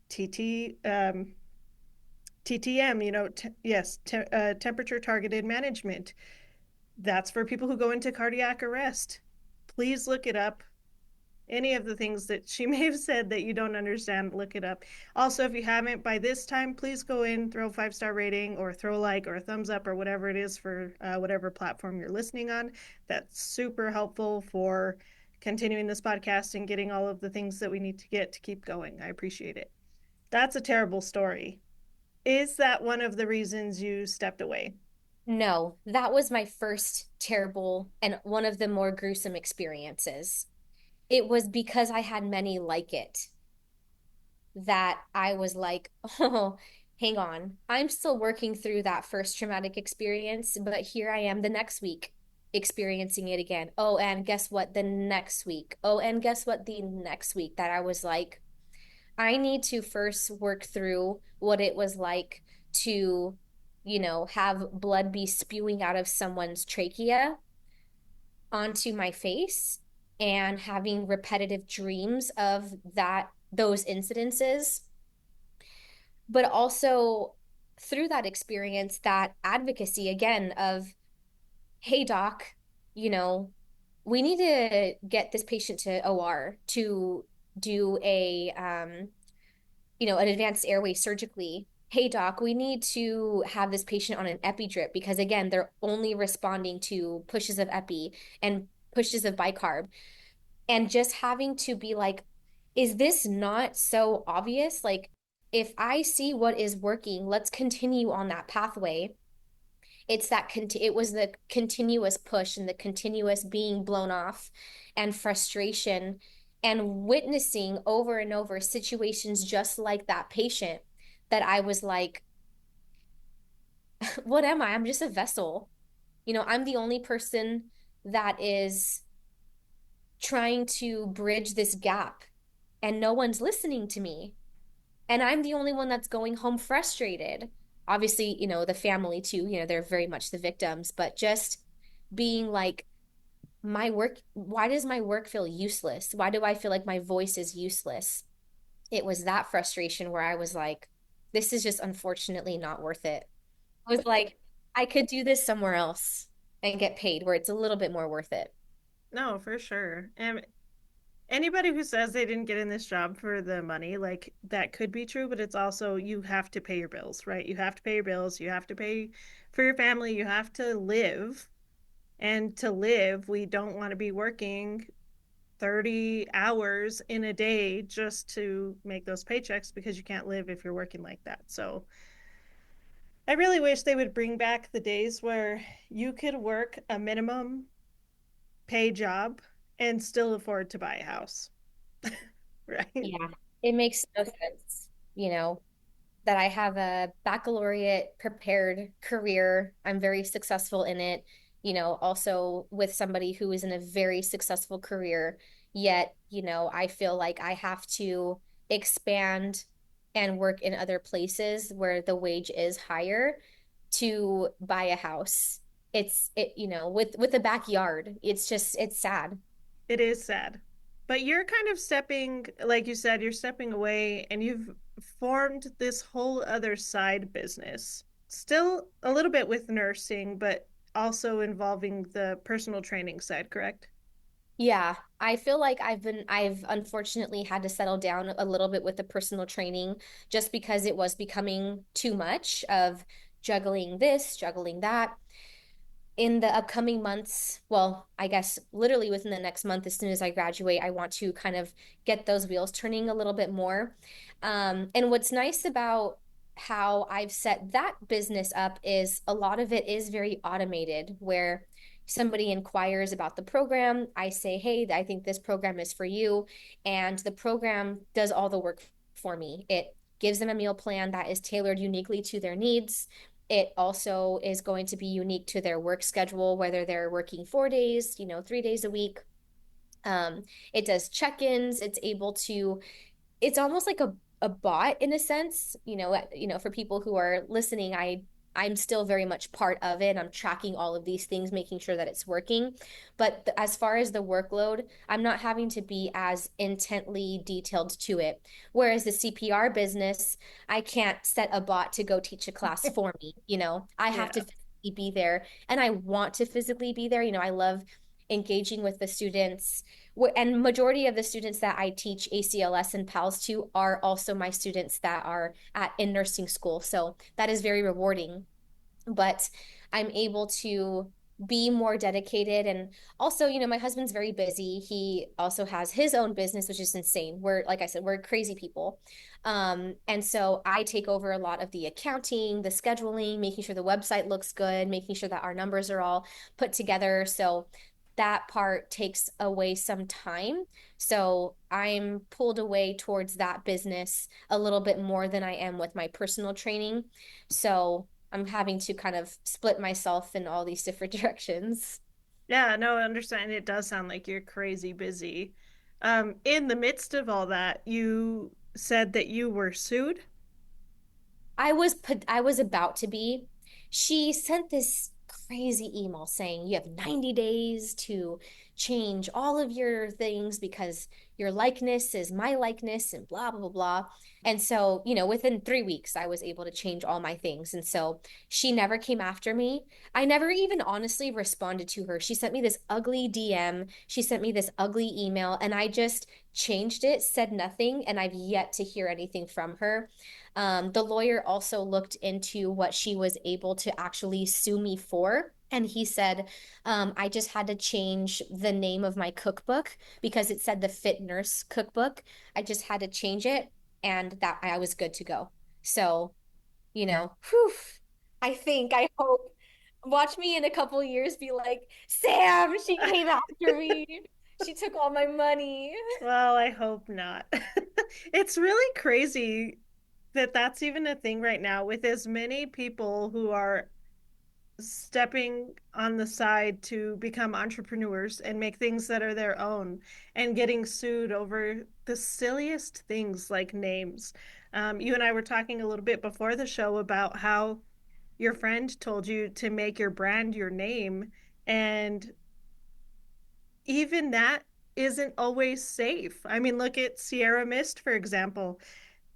TT, TTM, yes, temperature targeted management. That's for people who go into cardiac arrest. Please look it up. Any of the things that she may have said that you don't understand, look it up. Also, if you haven't by this time, please go in, throw a 5-star rating, or throw a like or a thumbs up, or whatever it is for whatever platform you're listening on. That's super helpful for continuing this podcast and getting all of the things that we need to get to keep going. I appreciate it. That's a terrible story. Is that one of the reasons you stepped away? no, that was my first terrible and one of the more gruesome experiences. It was because I had many like it that I was like, oh, hang on. I'm still working through that first traumatic experience, but here I am the next week experiencing it again. Oh, and guess what? The next week. Oh, and guess what? The next week, that I was like, I need to first work through what it was like to, have blood be spewing out of someone's trachea, onto my face and having repetitive dreams of those incidences, but also through that experience, that advocacy again of, hey, doc, you know, we need to get this patient to OR to do an advanced airway surgically. Hey, doc, we need to have this patient on an epi drip because, again, they're only responding to pushes of epi and pushes of bicarb. And just having to be like, is this not so obvious? Like, if I see what is working, let's continue on that pathway. It was the continuous push and the continuous being blown off and frustration and witnessing over and over situations just like that patient that I was like, what am I? I'm just a vessel. I'm the only person that is trying to bridge this gap, and no one's listening to me. And I'm the only one that's going home frustrated. Obviously, the family too, they're very much the victims, but just being like, why does my work feel useless? Why do I feel like my voice is useless? It was that frustration where I was like, this is just unfortunately not worth it. I was like, I could do this somewhere else and get paid where it's a little bit more worth it. No, for sure. And anybody who says they didn't get in this job for the money, like that could be true, but it's also you have to pay your bills, right? You have to pay your bills, you have to pay for your family, you have to live. And to live, we don't want to be working 30 hours in a day just to make those paychecks because you can't live if you're working like that. So I really wish they would bring back the days where you could work a minimum pay job and still afford to buy a house, right? Yeah, it makes no sense, that I have a baccalaureate prepared career. I'm very successful in it, also with somebody who is in a very successful career. Yet, I feel like I have to expand and work in other places where the wage is higher to buy a house. With a backyard. It's sad. It is sad. But you're kind of stepping, like you said, you're stepping away and you've formed this whole other side business. Still a little bit with nursing, but also involving the personal training side, correct? Yeah, I feel like I've unfortunately had to settle down a little bit with the personal training just because it was becoming too much of juggling this, juggling that. In the upcoming months, well, I guess literally within the next month, as soon as I graduate, I want to kind of get those wheels turning a little bit more. And what's nice about how I've set that business up is a lot of it is very automated, where somebody inquires about the program. I say, hey, I think this program is for you. And the program does all the work for me. It gives them a meal plan that is tailored uniquely to their needs. It also is going to be unique to their work schedule, whether they're working 4 days, 3 days a week. It does check-ins. It's almost like a bot in a sense, for people who are listening. I'm still very much part of it. I'm tracking all of these things, making sure that it's working. But as far as the workload, I'm not having to be as intently detailed to it. Whereas the CPR business, I can't set a bot to go teach a class for me. I have to Yeah. physically be there, and I want to physically be there. I love engaging with the students, and majority of the students that I teach ACLS and PALS to are also my students that are in nursing school. So that is very rewarding. But I'm able to be more dedicated. And also, my husband's very busy. He also has his own business, which is insane. Like I said, we're crazy people. And so I take over a lot of the accounting, the scheduling, making sure the website looks good, making sure that our numbers are all put together. So that part takes away some time. So I'm pulled away towards that business a little bit more than I am with my personal training. So I'm having to kind of split myself in all these different directions. Yeah, no, I understand. It does sound like you're crazy busy. In the midst of all that, you said that you were sued. I was about to be. She sent this crazy email saying you have 90 days to change all of your things because your likeness is my likeness and blah, blah, blah, blah. And so, within 3 weeks, I was able to change all my things. And so she never came after me. I never even honestly responded to her. She sent me this ugly DM. She sent me this ugly email, and I just changed it, said nothing, and I've yet to hear anything from her. The lawyer also looked into what she was able to actually sue me for. And he said, I just had to change the name of my cookbook because it said the Fit Nurse Cookbook. I just had to change it, and that I was good to go. So, whew, I hope, watch me in a couple years be like, Sam, she came after me. She took all my money. Well, I hope not. It's really crazy that that's even a thing right now with as many people who are stepping on the side to become entrepreneurs and make things that are their own and getting sued over the silliest things like names. You and I were talking a little bit before the show about how your friend told you to make your brand your name, and even that isn't always safe. I mean, look at Sierra Mist, for example.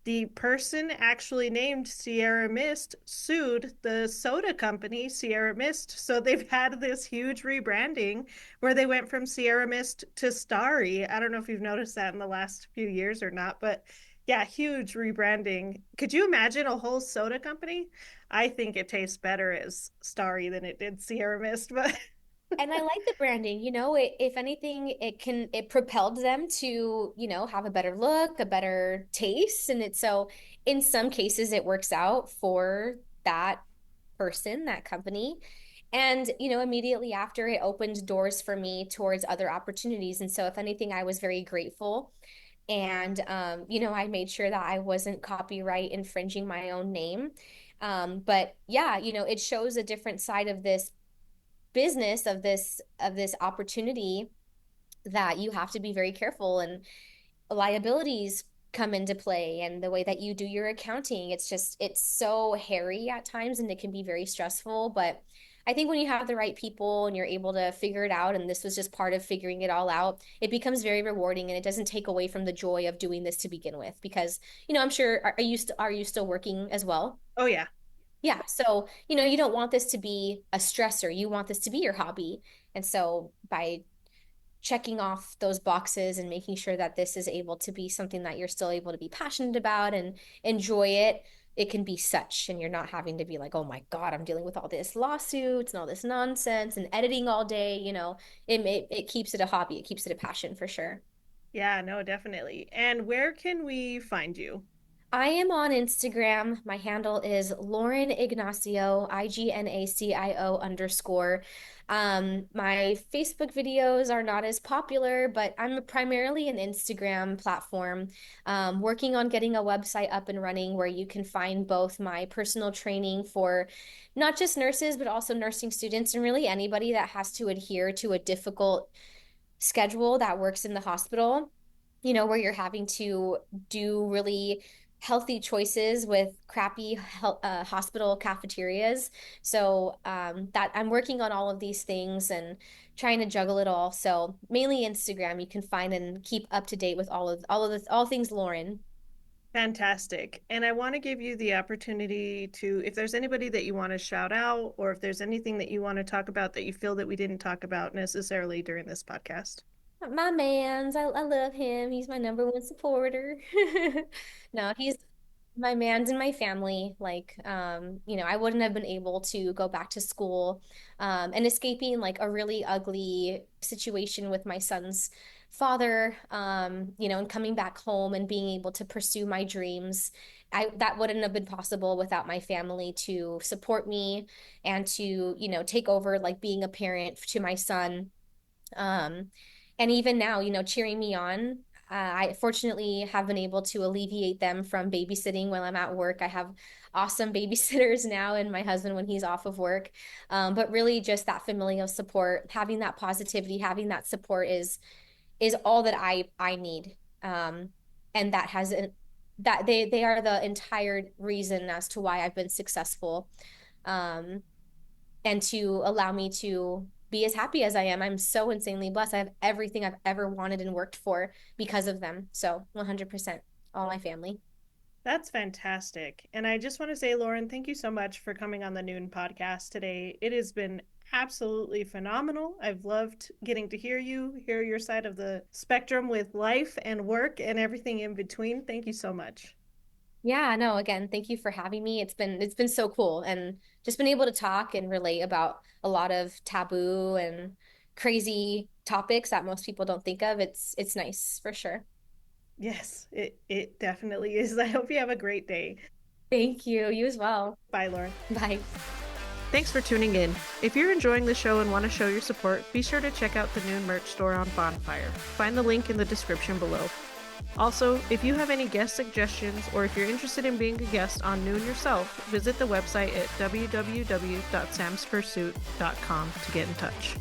The person actually named Sierra Mist sued the soda company, Sierra Mist. So they've had this huge rebranding where they went from Sierra Mist to Starry. I don't know if you've noticed that in the last few years or not, but yeah, huge rebranding. Could you imagine a whole soda company? I think it tastes better as Starry than it did Sierra Mist, but And I like the branding, if anything, it propelled them to, have a better look, a better taste. And it's so in some cases it works out for that person, that company. And, immediately after it opened doors for me towards other opportunities. And so if anything, I was very grateful. And, I made sure that I wasn't copyright infringing my own name. But yeah, it shows a different side of this business, of this opportunity, that you have to be very careful, and liabilities come into play, and the way that you do your accounting, it's so hairy at times, and it can be very stressful. But I think when you have the right people and you're able to figure it out, and this was just part of figuring it all out, it becomes very rewarding, and it doesn't take away from the joy of doing this to begin with. Because I'm sure, are you still working as well? oh yeah. Yeah. So, you don't want this to be a stressor. You want this to be your hobby. And so by checking off those boxes and making sure that this is able to be something that you're still able to be passionate about and enjoy it, it can be such, and you're not having to be like, oh my God, I'm dealing with all this lawsuits and all this nonsense and editing all day. It keeps it a hobby. It keeps it a passion for sure. Yeah, no, definitely. And where can we find you? I am on Instagram. My handle is Lauren Ignacio, Ignacio_. My Facebook videos are not as popular, but I'm primarily an Instagram platform, working on getting a website up and running where you can find both my personal training for not just nurses, but also nursing students and really anybody that has to adhere to a difficult schedule that works in the hospital, where you're having to do really healthy choices with crappy hospital cafeterias. So that I'm working on all of these things and trying to juggle it all. So mainly Instagram, you can find and keep up to date with all things Lauren. Fantastic. And I want to give you the opportunity to, if there's anybody that you want to shout out, or if there's anything that you want to talk about that you feel that we didn't talk about necessarily during this podcast. My man's, I love him. He's my number one supporter. No, he's my man's in my family. Like, I wouldn't have been able to go back to school, and escaping like a really ugly situation with my son's father, and coming back home and being able to pursue my dreams. That wouldn't have been possible without my family to support me and to, take over like being a parent to my son. Um, and even now, cheering me on. I fortunately have been able to alleviate them from babysitting while I'm at work. I have awesome babysitters now, and my husband when he's off of work. But really, just that familial support, having that positivity, having that support is all that I need. And that has that they are the entire reason as to why I've been successful. Um, and to allow me to be as happy as I am. I'm so insanely blessed. I have everything I've ever wanted and worked for because of them. So 100%, all my family. That's fantastic. And I just want to say, Lauren, thank you so much for coming on the Noon podcast today. It has been absolutely phenomenal. I've loved getting to hear your side of the spectrum with life and work and everything in between. Thank you so much. Yeah, no, again, thank you for having me. It's been so cool and just been able to talk and relate about a lot of taboo and crazy topics that most people don't think of. It's nice for sure. Yes, it definitely is. I hope you have a great day. Thank you. You as well. Bye, Lauren. Bye. Thanks for tuning in. If you're enjoying the show and want to show your support, be sure to check out the Noon merch store on Bonfire. Find the link in the description below. Also, if you have any guest suggestions or if you're interested in being a guest on Noon yourself, visit the website at www.samspursuit.com to get in touch.